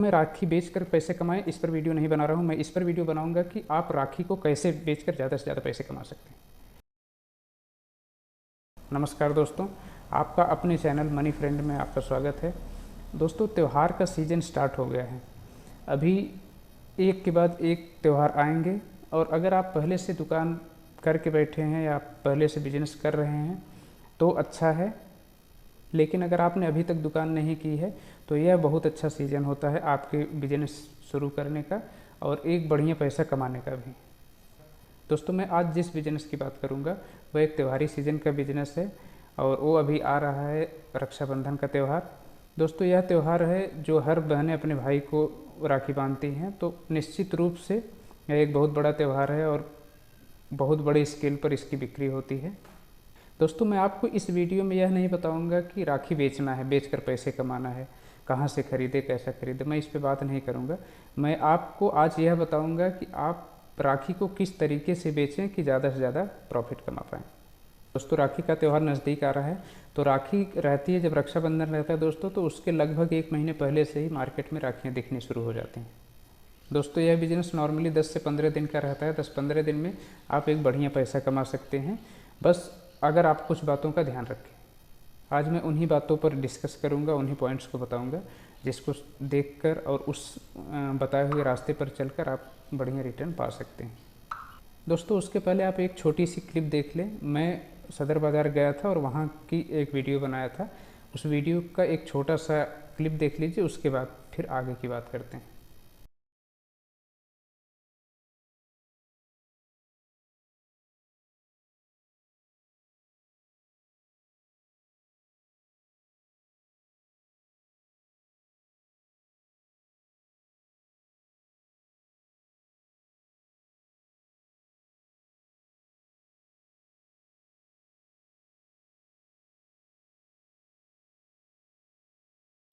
मैं राखी बेचकर पैसे कमाएं, इस पर वीडियो नहीं बना रहा हूं। मैं इस पर वीडियो बनाऊंगा कि आप राखी को कैसे बेचकर ज़्यादा से ज़्यादा पैसे कमा सकते हैं। नमस्कार दोस्तों, आपका अपने चैनल मनी फ्रेंड में आपका स्वागत है। दोस्तों, त्यौहार का सीज़न स्टार्ट हो गया है। अभी एक के बाद एक त्यौहार आएंगे और अगर आप पहले से दुकान करके बैठे हैं या पहले से बिजनेस कर रहे हैं तो अच्छा है, लेकिन अगर आपने अभी तक दुकान नहीं की है तो यह बहुत अच्छा सीज़न होता है आपके बिजनेस शुरू करने का और एक बढ़िया पैसा कमाने का भी। दोस्तों, मैं आज जिस बिजनेस की बात करूंगा वह एक त्योहारी सीज़न का बिजनेस है और वो अभी आ रहा है रक्षाबंधन का त्यौहार। दोस्तों, यह त्यौहार है जो हर बहनें अपने भाई को राखी बांधती हैं, तो निश्चित रूप से यह एक बहुत बड़ा त्यौहार है और बहुत बड़े स्केल पर इसकी बिक्री होती है। दोस्तों, मैं आपको इस वीडियो में यह नहीं बताऊंगा कि राखी बेचना है, बेचकर पैसे कमाना है, कहाँ से खरीदे, कैसा खरीदे, मैं इस पे बात नहीं करूंगा। मैं आपको आज यह बताऊंगा कि आप राखी को किस तरीके से बेचें कि ज़्यादा से ज़्यादा प्रॉफिट कमा पाएँ। दोस्तों, राखी का त्यौहार नज़दीक आ रहा है, तो राखी रहती है, जब रक्षाबंधन रहता है दोस्तों, तो उसके लगभग एक महीने पहले से ही मार्केट में राखियाँ दिखनी शुरू हो जाती हैं। दोस्तों, यह बिज़नेस नॉर्मली 10 से 15 दिन का रहता है। 10-15 दिन में आप एक बढ़िया पैसा कमा सकते हैं, बस अगर आप कुछ बातों का ध्यान रखें। आज मैं उन्हीं बातों पर डिस्कस करूंगा, उन्हीं पॉइंट्स को बताऊंगा जिसको देखकर और उस बताए हुए रास्ते पर चलकर आप बढ़िया रिटर्न पा सकते हैं। दोस्तों, उसके पहले आप एक छोटी सी क्लिप देख लें। मैं सदर बाज़ार गया था और वहाँ की एक वीडियो बनाया था। उस वीडियो का एक छोटा सा क्लिप देख लीजिए, उसके बाद फिर आगे की बात करते हैं।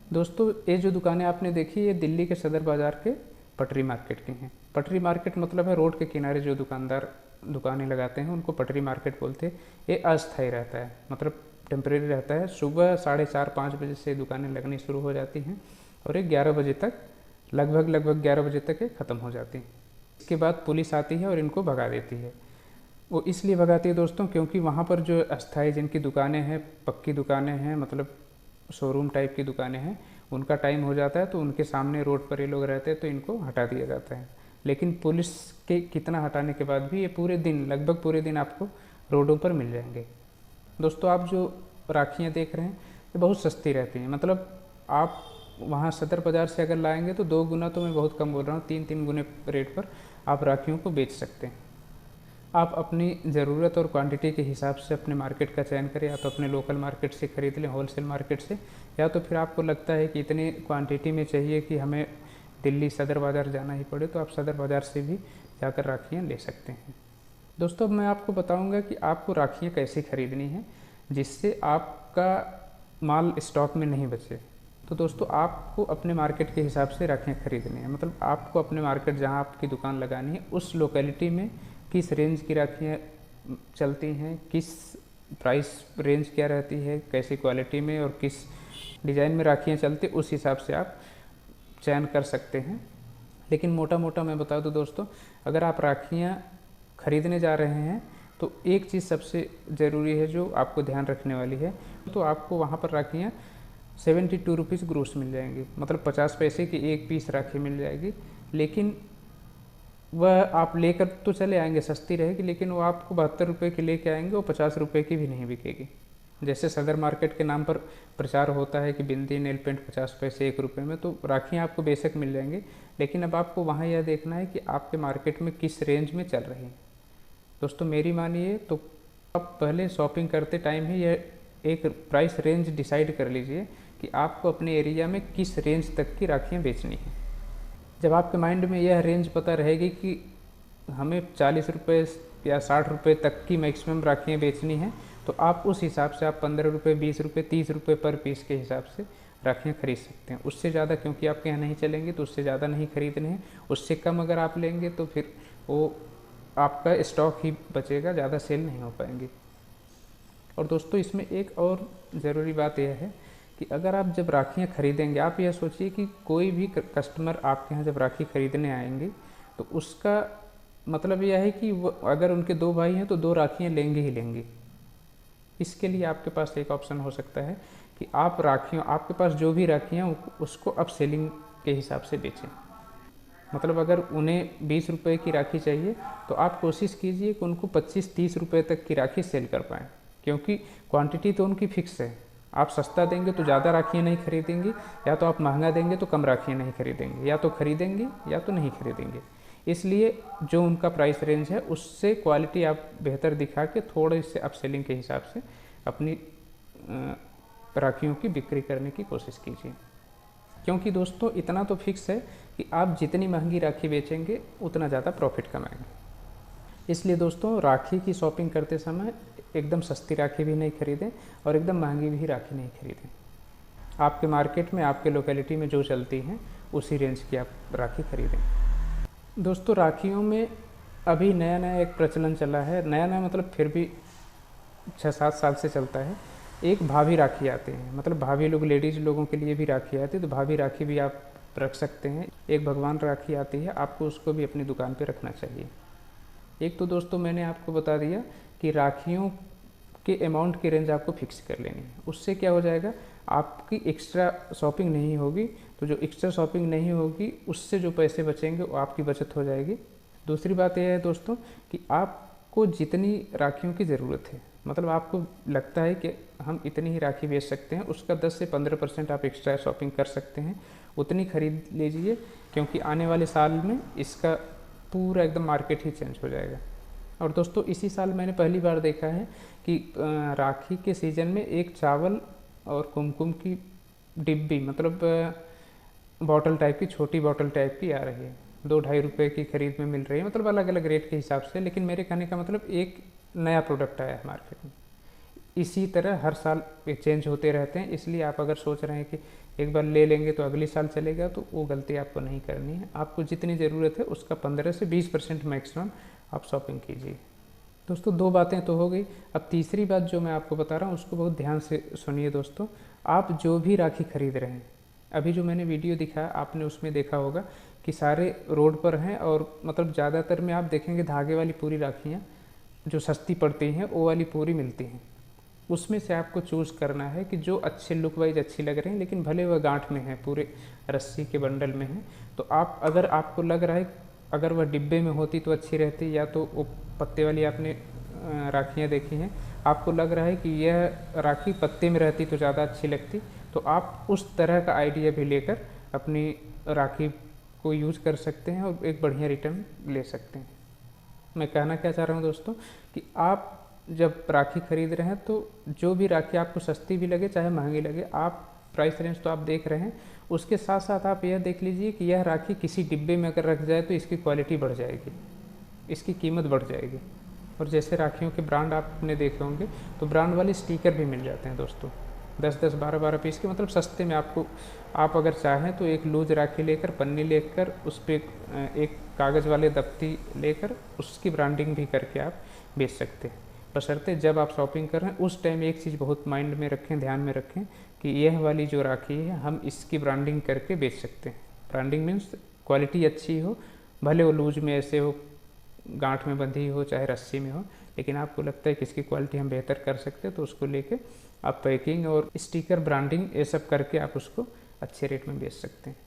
दोस्तों, ये जो दुकानें आपने देखी ये दिल्ली के सदर बाज़ार के पटरी मार्केट की हैं। पटरी मार्केट मतलब है रोड के किनारे जो दुकानदार दुकानें लगाते हैं उनको पटरी मार्केट बोलते हैं। ये अस्थायी रहता है, मतलब टेम्परेरी रहता है। सुबह 4:30-5 बजे से दुकानें लगनी शुरू हो जाती हैं और ये 11 बजे तक, लगभग 11 बजे तक ये ख़त्म हो जाती हैं। इसके बाद पुलिस आती है और इनको भगा देती है। वो इसलिए भगाती है दोस्तों क्योंकि वहाँ पर जो अस्थायी जिनकी दुकानें हैं, पक्की दुकानें हैं, मतलब शोरूम टाइप की दुकानें हैं, उनका टाइम हो जाता है तो उनके सामने रोड पर ये लोग रहते हैं तो इनको हटा दिया जाता है। लेकिन पुलिस के कितना हटाने के बाद भी ये पूरे दिन, लगभग पूरे दिन आपको रोडों पर मिल जाएंगे। दोस्तों, आप जो राखियाँ देख रहे हैं ये बहुत सस्ती रहती हैं, मतलब आप वहाँ सदर बाज़ार से अगर लाएंगे तो 2 गुना, तो मैं बहुत कम बोल रहा हूँ, 3-3 गुने रेट पर आप राखियों को बेच सकते हैं। आप अपनी ज़रूरत और क्वांटिटी के हिसाब से अपने मार्केट का चयन करें, या तो अपने लोकल मार्केट से ख़रीद लें, होलसेल मार्केट से, या तो फिर आपको लगता है कि इतनी क्वांटिटी में चाहिए कि हमें दिल्ली सदर बाज़ार जाना ही पड़े तो आप सदर बाज़ार से भी जाकर राखियाँ ले सकते हैं। दोस्तों, अब मैं आपको बताऊंगा कि आपको राखियाँ कैसे ख़रीदनी है जिससे आपका माल स्टॉक में नहीं बचे। तो दोस्तों, आपको अपने मार्केट के हिसाब से राखियाँ खरीदनी है, मतलब आपको अपने मार्केट जहाँ आपकी दुकान लगानी है उस लोकेलिटी में किस रेंज की राखियाँ चलती हैं, किस प्राइस रेंज क्या रहती है, कैसी क्वालिटी में और किस डिज़ाइन में राखियाँ चलती, उस हिसाब से आप चयन कर सकते हैं। लेकिन मोटा मोटा मैं बता दूं दोस्तों, अगर आप राखियाँ खरीदने जा रहे हैं तो एक चीज़ सबसे ज़रूरी है जो आपको ध्यान रखने वाली है, तो आपको वहाँ पर राखियाँ 72 रुपीज़ ग्रोस मिल जाएंगी, मतलब 50 पैसे की एक पीस राखी मिल जाएगी। लेकिन वह आप लेकर तो चले आएंगे, सस्ती रहेगी, लेकिन वो आपको 72 रुपये की लेके आएंगे, वो 50 रुपये की भी नहीं बिकेगी। जैसे सदर मार्केट के नाम पर प्रचार होता है कि बिंदी नेल पेंट 50 पैसे 1 रुपये में, तो राखियाँ आपको बेशक मिल जाएंगी, लेकिन अब आपको वहाँ यह देखना है कि आपके मार्केट में किस रेंज में चल रही है। दोस्तों, मेरी मानिए तो आप पहले शॉपिंग करते टाइम ही यह एक प्राइस रेंज डिसाइड कर लीजिए कि आपको अपने एरिया में किस रेंज तक की राखियाँ बेचनी है। जब आपके माइंड में यह रेंज पता रहेगी कि हमें 40 रुपये या 60 रुपये तक की मैक्सिमम राखियाँ बेचनी हैं, तो आप उस हिसाब से आप 15 रुपये, 20 रुपये, 30 रुपये पर पीस के हिसाब से राखियाँ खरीद सकते हैं। उससे ज़्यादा क्योंकि आपके यहाँ नहीं चलेंगे तो उससे ज़्यादा नहीं खरीदने हैं। उससे कम अगर आप लेंगे तो फिर वो आपका स्टॉक ही बचेगा, ज़्यादा सेल नहीं हो पाएंगी। और दोस्तों, इसमें एक और ज़रूरी बात यह है कि अगर आप जब राखियाँ खरीदेंगे, आप यह सोचिए कि कोई भी कस्टमर आपके यहाँ जब राखी खरीदने आएंगे तो उसका मतलब यह है कि वो अगर उनके 2 भाई हैं तो 2 राखियाँ लेंगे ही लेंगे। इसके लिए आपके पास एक ऑप्शन हो सकता है कि आप राखियों आपके पास जो भी राखियाँ उसको अप सेलिंग के हिसाब से बेचें। मतलब अगर उन्हें 20 रुपये की राखी चाहिए तो आप कोशिश कीजिए कि उनको 25-30 रुपये तक की राखी सेल कर पाएँ, क्योंकि क्वांटिटी तो उनकी फिक्स है। आप सस्ता देंगे तो ज़्यादा राखियाँ नहीं खरीदेंगी, या तो आप महंगा देंगे तो कम राखियाँ नहीं खरीदेंगे, या तो खरीदेंगे या तो नहीं खरीदेंगे। इसलिए जो उनका प्राइस रेंज है उससे क्वालिटी आप बेहतर दिखा के थोड़े से अप सेलिंग के हिसाब से अपनी राखियों की बिक्री करने की कोशिश कीजिए। क्योंकि दोस्तों इतना तो फिक्स है कि आप जितनी महंगी राखी बेचेंगे उतना ज़्यादा प्रॉफिट कमाएंगे। इसलिए दोस्तों राखी की शॉपिंग करते समय एकदम सस्ती राखी भी नहीं खरीदें और एकदम महंगी भी राखी नहीं खरीदें। आपके मार्केट में, आपके लोकेलिटी में जो चलती हैं उसी रेंज की आप राखी खरीदें। दोस्तों राखियों में अभी नया नया एक प्रचलन चला है, नया नया मतलब फिर भी 6-7 साल से चलता है। एक भाभी राखी आते हैं, मतलब भाभी लोग, लेडीज़ लोगों के लिए भी राखी आती है, तो भाभी राखी भी आप रख सकते हैं। एक भगवान राखी आती है, आपको उसको भी अपनी दुकान पे रखना चाहिए। एक तो दोस्तों मैंने आपको बता दिया कि राखियों के अमाउंट की रेंज आपको फिक्स कर लेनी है। उससे क्या हो जाएगा, आपकी एक्स्ट्रा शॉपिंग नहीं होगी। तो जो एक्स्ट्रा शॉपिंग नहीं होगी उससे जो पैसे बचेंगे वो आपकी बचत हो जाएगी। दूसरी बात यह है दोस्तों कि आपको जितनी राखियों की ज़रूरत है, मतलब आपको लगता है कि हम इतनी ही राखी बेच सकते हैं, उसका 10 से 15% आप एक्स्ट्रा शॉपिंग कर सकते हैं, उतनी खरीद लीजिए। क्योंकि आने वाले साल में इसका पूरा एकदम मार्केट ही चेंज हो जाएगा। और दोस्तों इसी साल मैंने पहली बार देखा है कि राखी के सीज़न में एक चावल और कुमकुम की डिब्बी, मतलब बॉटल टाइप की, छोटी बॉटल टाइप की आ रही है, 2-2.5 रुपये की खरीद में मिल रही है, मतलब अलग अलग रेट के हिसाब से। लेकिन मेरे कहने का मतलब एक नया प्रोडक्ट आया है मार्केट में। इसी तरह हर साल चेंज होते रहते हैं। इसलिए आप अगर सोच रहे हैं कि एक बार ले लेंगे तो अगले साल चलेगा, तो वो गलती आपको नहीं करनी है। आपको जितनी ज़रूरत है उसका 15 से 20% मैक्सिमम आप शॉपिंग कीजिए। दोस्तों 2 बातें तो हो गई। अब तीसरी बात जो मैं आपको बता रहा हूँ उसको बहुत ध्यान से सुनिए दोस्तों। आप जो भी राखी खरीद रहे हैं, अभी जो मैंने वीडियो दिखाया आपने उसमें देखा होगा कि सारे रोड पर हैं, और मतलब ज़्यादातर में आप देखेंगे धागे वाली पूरी राखियाँ जो सस्ती पड़ती हैं वो वाली पूरी मिलती हैं। उसमें से आपको चूज़ करना है कि जो अच्छे लुक वाइज अच्छी लग रही हैं, लेकिन भले वह गांठ में है, पूरे रस्सी के बंडल में है, तो आप अगर आपको लग रहा है अगर वह डिब्बे में होती तो अच्छी रहती, या तो वो पत्ते वाली आपने राखियाँ देखी हैं, आपको लग रहा है कि यह राखी पत्ते में रहती तो ज़्यादा अच्छी लगती, तो आप उस तरह का आइडिया भी लेकर अपनी राखी को यूज़ कर सकते हैं और एक बढ़िया रिटर्न ले सकते हैं। मैं कहना क्या चाह रहा हूँ दोस्तों कि आप जब राखी खरीद रहे हैं तो जो भी राखी आपको सस्ती भी लगे चाहे महंगी लगे, आप प्राइस रेंज तो आप देख रहे हैं, उसके साथ साथ आप यह देख लीजिए कि यह राखी किसी डिब्बे में अगर रख जाए तो इसकी क्वालिटी बढ़ जाएगी, इसकी कीमत बढ़ जाएगी। और जैसे राखियों के ब्रांड आपने देखे होंगे तो ब्रांड वाले स्टिकर भी मिल जाते हैं दोस्तों, 10-10, 12-12 पीस के, मतलब सस्ते में आपको। आप अगर चाहें तो एक लूज राखी लेकर, पन्नी लेकर, उस पर एक कागज़ वाले दफ्ती लेकर उसकी ब्रांडिंग भी करके आप बेच सकते हैं। बशर्ते जब आप शॉपिंग कर रहे हैं उस टाइम एक चीज़ बहुत माइंड में रखें, ध्यान में रखें कि यह वाली जो राखी है हम इसकी ब्रांडिंग करके बेच सकते हैं। ब्रांडिंग मीन्स क्वालिटी अच्छी हो, भले वो लूज में ऐसे हो, गांठ में बंधी हो, चाहे रस्सी में हो, लेकिन आपको लगता है कि इसकी क्वालिटी हम बेहतर कर सकते हैं तो उसको लेके आप पैकिंग और स्टिकर, ब्रांडिंग ये सब करके आप उसको अच्छे रेट में बेच सकते हैं।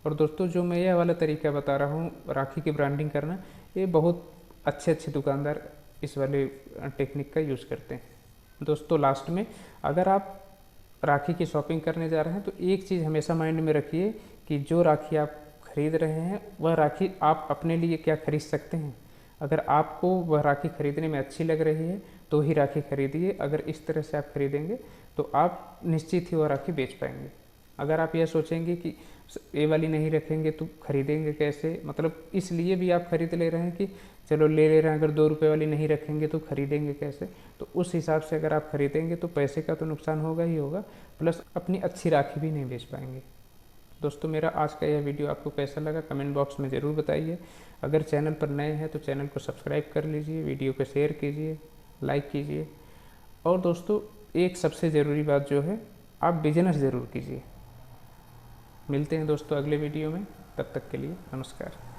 और दोस्तों जो मैं यह वाला तरीका बता रहा हूँ राखी की ब्रांडिंग करना, ये बहुत अच्छे अच्छे दुकानदार इस वाले टेक्निक का यूज़ करते हैं। दोस्तों लास्ट में, अगर आप राखी की शॉपिंग करने जा रहे हैं तो एक चीज़ हमेशा माइंड में रखिए कि जो राखी आप खरीद रहे हैं वह राखी आप अपने लिए क्या खरीद सकते हैं। अगर आपको वह राखी खरीदने में अच्छी लग रही है तो ही राखी खरीदिए। अगर इस तरह से आप खरीदेंगे तो आप निश्चित ही वह राखी बेच पाएंगे। अगर आप यह सोचेंगे कि ये वाली नहीं रखेंगे तो खरीदेंगे कैसे, मतलब इसलिए भी आप खरीद ले रहे हैं कि चलो ले रहे हैं, अगर 2 रुपये वाली नहीं रखेंगे तो खरीदेंगे कैसे, तो उस हिसाब से अगर आप खरीदेंगे तो पैसे का तो नुकसान होगा ही होगा, प्लस अपनी अच्छी राखी भी नहीं बेच पाएंगे। दोस्तों मेरा आज का यह वीडियो आपको कैसा लगा कमेंट बॉक्स में ज़रूर बताइए। अगर चैनल पर नए हैं तो चैनल को सब्सक्राइब कर लीजिए, वीडियो को शेयर कीजिए, लाइक कीजिए। और दोस्तों एक सबसे ज़रूरी बात जो है आप बिजनेस ज़रूर कीजिए। मिलते हैं दोस्तों अगले वीडियो में, तब तक के लिए नमस्कार।